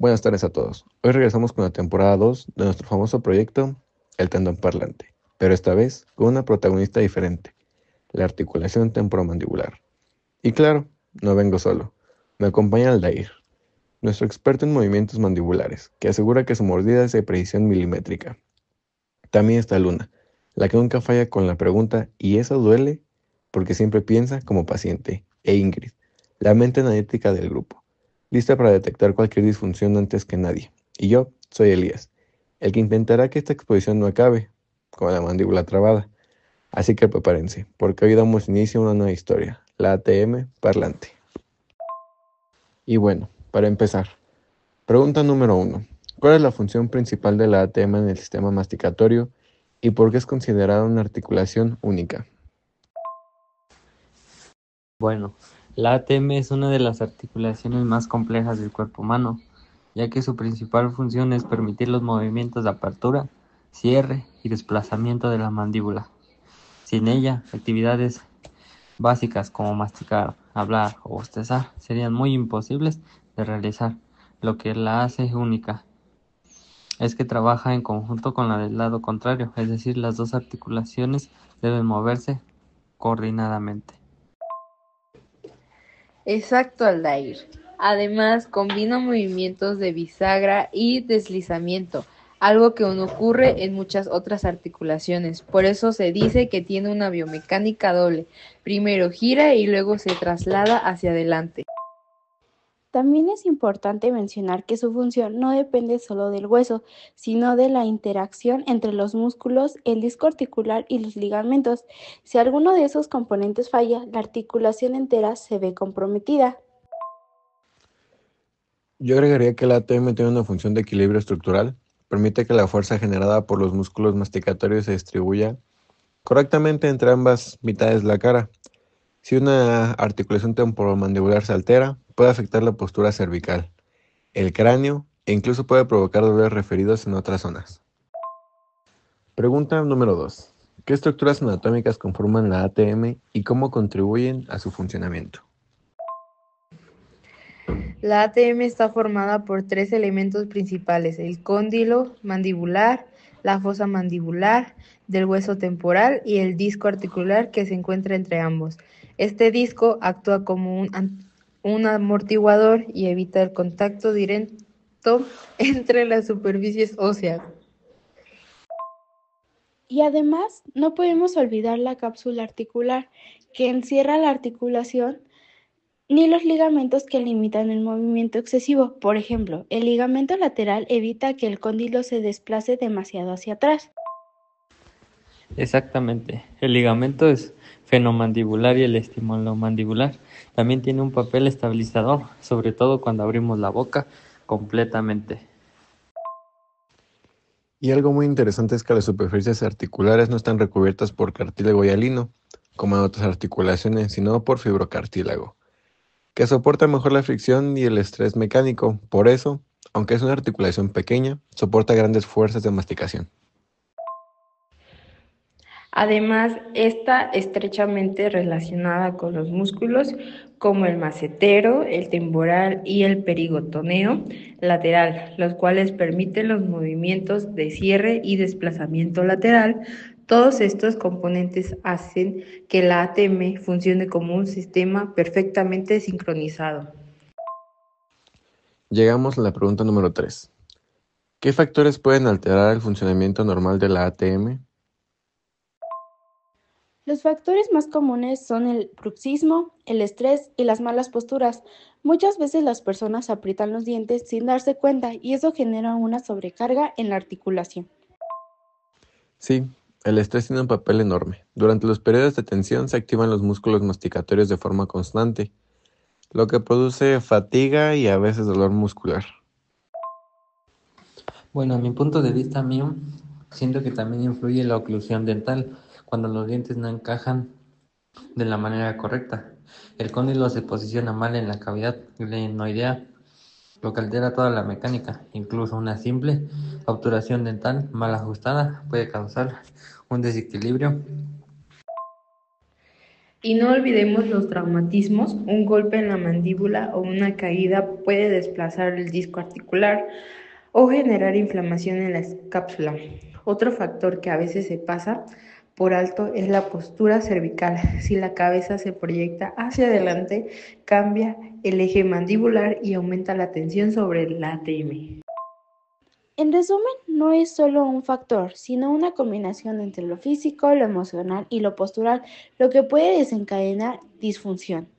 Buenas tardes a todos. Hoy regresamos con la temporada 2 de nuestro famoso proyecto, El Tendón Parlante, pero esta vez con una protagonista diferente, la articulación temporomandibular. Y claro, no vengo solo, me acompaña Aldair, nuestro experto en movimientos mandibulares, que asegura que su mordida es de precisión milimétrica. También está Luna, la que nunca falla con la pregunta ¿y eso duele? Porque siempre piensa como paciente, e Ingrid, la mente analítica del grupo, lista para detectar cualquier disfunción antes que nadie. Y yo soy Elías, el que intentará que esta exposición no acabe con la mandíbula trabada. Así que prepárense, porque hoy damos inicio a una nueva historia, la ATM parlante. Y bueno, para empezar, pregunta número uno. ¿Cuál es la función principal de la ATM en el sistema masticatorio y por qué es considerada una articulación única? Bueno, la ATM es una de las articulaciones más complejas del cuerpo humano, ya que su principal función es permitir los movimientos de apertura, cierre y desplazamiento de la mandíbula. Sin ella, actividades básicas como masticar, hablar o bostezar serían muy imposibles de realizar. Lo que la hace única es que trabaja en conjunto con la del lado contrario, es decir, las dos articulaciones deben moverse coordinadamente. Exacto, Aldair. Además, combina movimientos de bisagra y deslizamiento, algo que no ocurre en muchas otras articulaciones. Por eso se dice que tiene una biomecánica doble. Primero gira y luego se traslada hacia adelante. También es importante mencionar que su función no depende solo del hueso, sino de la interacción entre los músculos, el disco articular y los ligamentos. Si alguno de esos componentes falla, la articulación entera se ve comprometida. Yo agregaría que la ATM tiene una función de equilibrio estructural, permite que la fuerza generada por los músculos masticatorios se distribuya correctamente entre ambas mitades de la cara. Si una articulación temporomandibular se altera, puede afectar la postura cervical, el cráneo e incluso puede provocar dolores referidos en otras zonas. Pregunta número 2. ¿Qué estructuras anatómicas conforman la ATM y cómo contribuyen a su funcionamiento? La ATM está formada por tres elementos principales: el cóndilo mandibular, la fosa mandibular del hueso temporal y el disco articular que se encuentra entre ambos. Este disco actúa como un amortiguador y evita el contacto directo entre las superficies óseas. Y además, no podemos olvidar la cápsula articular, que encierra la articulación, ni los ligamentos que limitan el movimiento excesivo. Por ejemplo, el ligamento lateral evita que el cóndilo se desplace demasiado hacia atrás. Exactamente. El ligamento es fenomandibular y el estimulomandibular también tiene un papel estabilizador, sobre todo cuando abrimos la boca completamente. Y algo muy interesante es que las superficies articulares no están recubiertas por cartílago hialino, como en otras articulaciones, sino por fibrocartílago, que soporta mejor la fricción y el estrés mecánico. Por eso, aunque es una articulación pequeña, soporta grandes fuerzas de masticación. Además, está estrechamente relacionada con los músculos como el macetero, el temporal y el perigotoneo lateral, los cuales permiten los movimientos de cierre y desplazamiento lateral. Todos estos componentes hacen que la ATM funcione como un sistema perfectamente sincronizado. Llegamos a la pregunta número 3. ¿Qué factores pueden alterar el funcionamiento normal de la ATM? Los factores más comunes son el bruxismo, el estrés y las malas posturas. Muchas veces las personas aprietan los dientes sin darse cuenta y eso genera una sobrecarga en la articulación. Sí, el estrés tiene un papel enorme. Durante los periodos de tensión se activan los músculos masticatorios de forma constante, lo que produce fatiga y a veces dolor muscular. Bueno, a mi punto de vista mío, siento que también influye la oclusión dental, cuando los dientes no encajan de la manera correcta. El cóndilo se posiciona mal en la cavidad glenoidea, lo que altera toda la mecánica. Incluso una simple obturación dental mal ajustada puede causar un desequilibrio. Y no olvidemos los traumatismos. Un golpe en la mandíbula o una caída puede desplazar el disco articular o generar inflamación en la cápsula. Otro factor que a veces se pasa por alto es la postura cervical. Si la cabeza se proyecta hacia adelante, cambia el eje mandibular y aumenta la tensión sobre el ATM. En resumen, no es solo un factor, sino una combinación entre lo físico, lo emocional y lo postural, lo que puede desencadenar disfunción.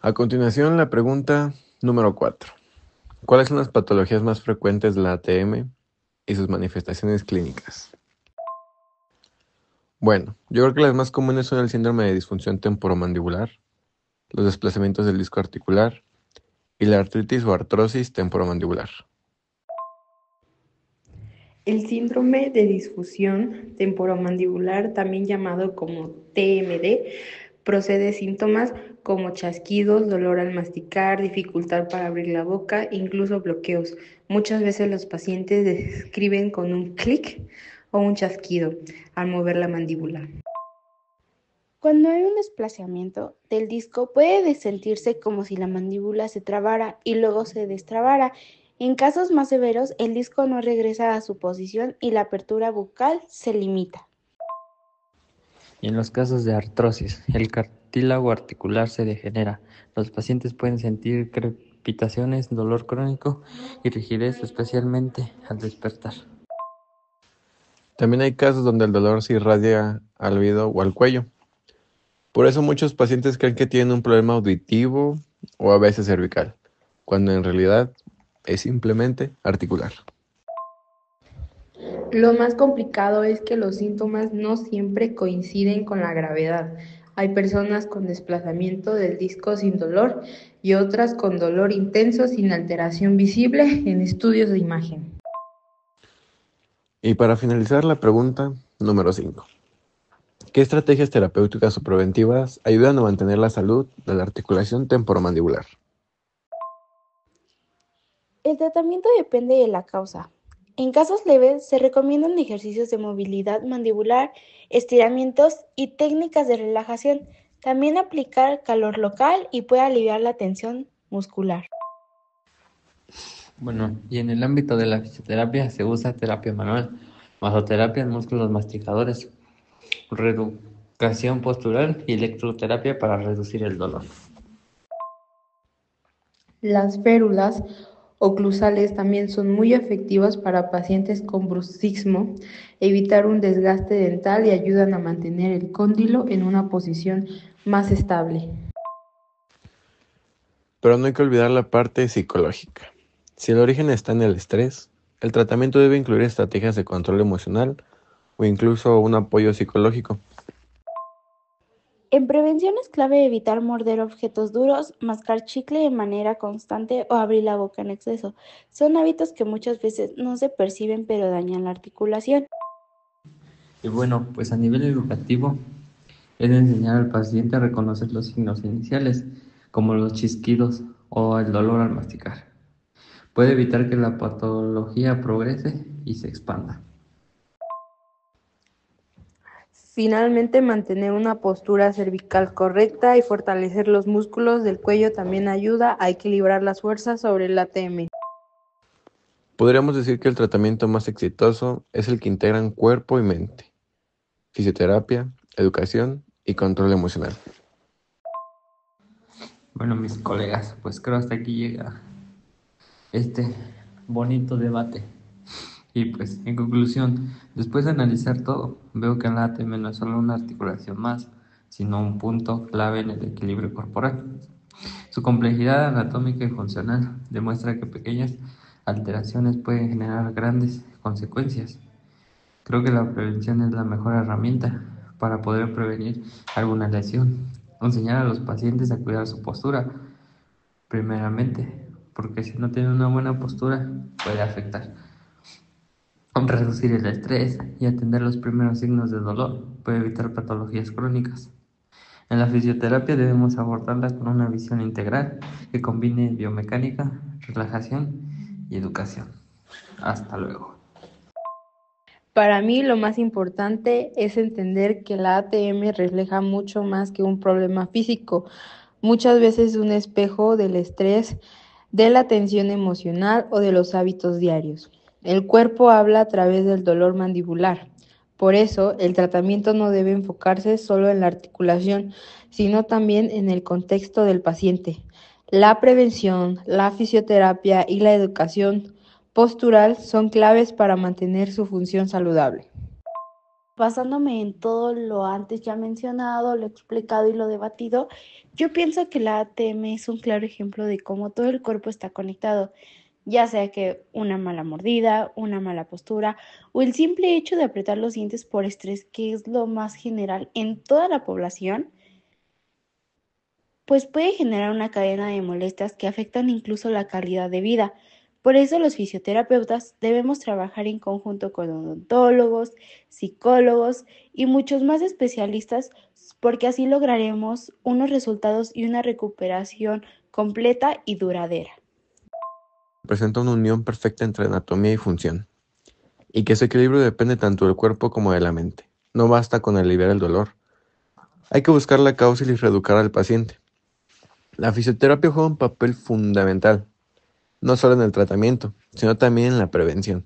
A continuación, la pregunta número 4. ¿Cuáles son las patologías más frecuentes de la ATM y sus manifestaciones clínicas? Bueno, yo creo que las más comunes son el síndrome de disfunción temporomandibular, los desplazamientos del disco articular y la artritis o artrosis temporomandibular. El síndrome de disfunción temporomandibular, también llamado como TMD, procede de síntomas como chasquidos, dolor al masticar, dificultad para abrir la boca, incluso bloqueos. Muchas veces los pacientes describen con un clic o un chasquido al mover la mandíbula. Cuando hay un desplazamiento del disco, puede sentirse como si la mandíbula se trabara y luego se destrabara. En casos más severos, el disco no regresa a su posición y la apertura bucal se limita. Y en los casos de artrosis, el cartílago articular se degenera. Los pacientes pueden sentir crepitaciones, dolor crónico y rigidez, especialmente al despertar. También hay casos donde el dolor se irradia al oído o al cuello. Por eso muchos pacientes creen que tienen un problema auditivo o a veces cervical, cuando en realidad es simplemente articular. Lo más complicado es que los síntomas no siempre coinciden con la gravedad. Hay personas con desplazamiento del disco sin dolor y otras con dolor intenso sin alteración visible en estudios de imagen. Y para finalizar la pregunta número 5. ¿Qué estrategias terapéuticas o preventivas ayudan a mantener la salud de la articulación temporomandibular? El tratamiento depende de la causa. En casos leves, se recomiendan ejercicios de movilidad mandibular, estiramientos y técnicas de relajación. También aplicar calor local y puede aliviar la tensión muscular. Bueno, y en el ámbito de la fisioterapia se usa terapia manual, masoterapia en músculos masticadores, reeducación postural y electroterapia para reducir el dolor. Las férulas oclusales también son muy efectivas para pacientes con bruxismo, evitar un desgaste dental y ayudan a mantener el cóndilo en una posición más estable. Pero no hay que olvidar la parte psicológica. Si el origen está en el estrés, el tratamiento debe incluir estrategias de control emocional o incluso un apoyo psicológico. En prevención es clave evitar morder objetos duros, mascar chicle de manera constante o abrir la boca en exceso. Son hábitos que muchas veces no se perciben pero dañan la articulación. Y bueno, pues a nivel educativo es enseñar al paciente a reconocer los signos iniciales, como los chisquidos o el dolor al masticar. Puede evitar que la patología progrese y se expanda. Finalmente, mantener una postura cervical correcta y fortalecer los músculos del cuello también ayuda a equilibrar las fuerzas sobre el ATM. Podríamos decir que el tratamiento más exitoso es el que integran cuerpo y mente, fisioterapia, educación y control emocional. Bueno, mis colegas, pues creo hasta aquí llega este bonito debate. Y pues, en conclusión, después de analizar todo, veo que el ATM no es solo una articulación más, sino un punto clave en el equilibrio corporal. Su complejidad anatómica y funcional demuestra que pequeñas alteraciones pueden generar grandes consecuencias. Creo que la prevención es la mejor herramienta para poder prevenir alguna lesión. Enseñar a los pacientes a cuidar su postura, primeramente, porque si no tienen una buena postura, puede afectar. Reducir el estrés y atender los primeros signos de dolor puede evitar patologías crónicas. En la fisioterapia debemos abordarla con una visión integral que combine biomecánica, relajación y educación. Hasta luego. Para mí lo más importante es entender que la ATM refleja mucho más que un problema físico, muchas veces un espejo del estrés, de la tensión emocional o de los hábitos diarios. El cuerpo habla a través del dolor mandibular. Por eso, el tratamiento no debe enfocarse solo en la articulación, sino también en el contexto del paciente. La prevención, la fisioterapia y la educación postural son claves para mantener su función saludable. Basándome en todo lo antes ya mencionado, lo explicado y lo debatido, yo pienso que la ATM es un claro ejemplo de cómo todo el cuerpo está conectado, ya sea que una mala mordida, una mala postura o el simple hecho de apretar los dientes por estrés, que es lo más general en toda la población, pues puede generar una cadena de molestias que afectan incluso la calidad de vida. Por eso los fisioterapeutas debemos trabajar en conjunto con odontólogos, psicólogos y muchos más especialistas, porque así lograremos unos resultados y una recuperación completa y duradera. Presenta una unión perfecta entre anatomía y función, y que ese equilibrio depende tanto del cuerpo como de la mente. No basta con aliviar el dolor, hay que buscar la causa y reeducar al paciente. La fisioterapia juega un papel fundamental, no solo en el tratamiento, sino también en la prevención.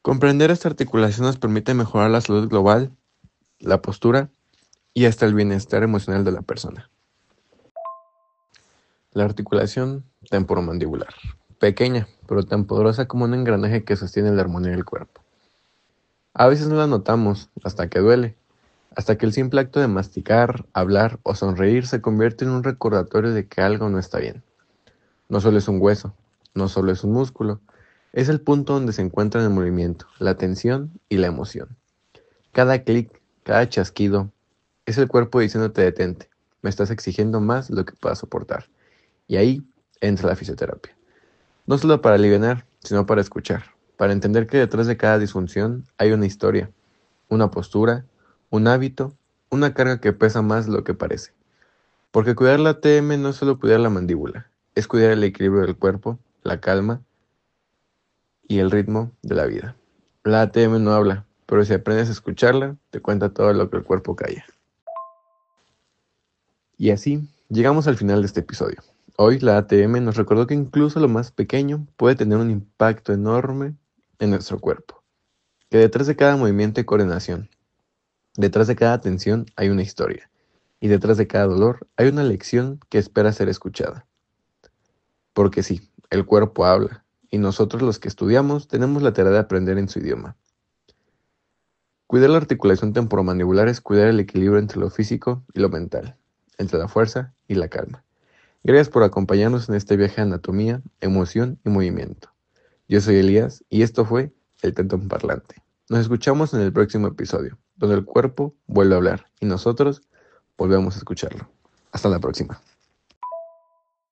Comprender esta articulación nos permite mejorar la salud global, la postura y hasta el bienestar emocional de la persona. La articulación temporomandibular, pequeña, pero tan poderosa como un engranaje que sostiene la armonía del cuerpo. A veces no la notamos hasta que duele, hasta que el simple acto de masticar, hablar o sonreír se convierte en un recordatorio de que algo no está bien. No solo es un hueso, no solo es un músculo, es el punto donde se encuentran el movimiento, la tensión y la emoción. Cada clic, cada chasquido, es el cuerpo diciéndote detente, me estás exigiendo más de lo que puedas soportar. Y ahí entra la fisioterapia. No solo para aliviar, sino para escuchar, para entender que detrás de cada disfunción hay una historia, una postura, un hábito, una carga que pesa más de lo que parece. Porque cuidar la TM no es solo cuidar la mandíbula, es cuidar el equilibrio del cuerpo, la calma y el ritmo de la vida. La ATM no habla, pero si aprendes a escucharla, te cuenta todo lo que el cuerpo calla. Y así, llegamos al final de este episodio. Hoy la ATM nos recordó que incluso lo más pequeño puede tener un impacto enorme en nuestro cuerpo. Que detrás de cada movimiento hay coordinación, detrás de cada tensión hay una historia, y detrás de cada dolor hay una lección que espera ser escuchada. Porque sí, el cuerpo habla, y nosotros los que estudiamos tenemos la tarea de aprender en su idioma. Cuidar la articulación temporomandibular es cuidar el equilibrio entre lo físico y lo mental, entre la fuerza y la calma. Gracias por acompañarnos en este viaje a anatomía, emoción y movimiento. Yo soy Elías y esto fue El Tendón Parlante. Nos escuchamos en el próximo episodio, donde el cuerpo vuelve a hablar y nosotros volvemos a escucharlo. Hasta la próxima.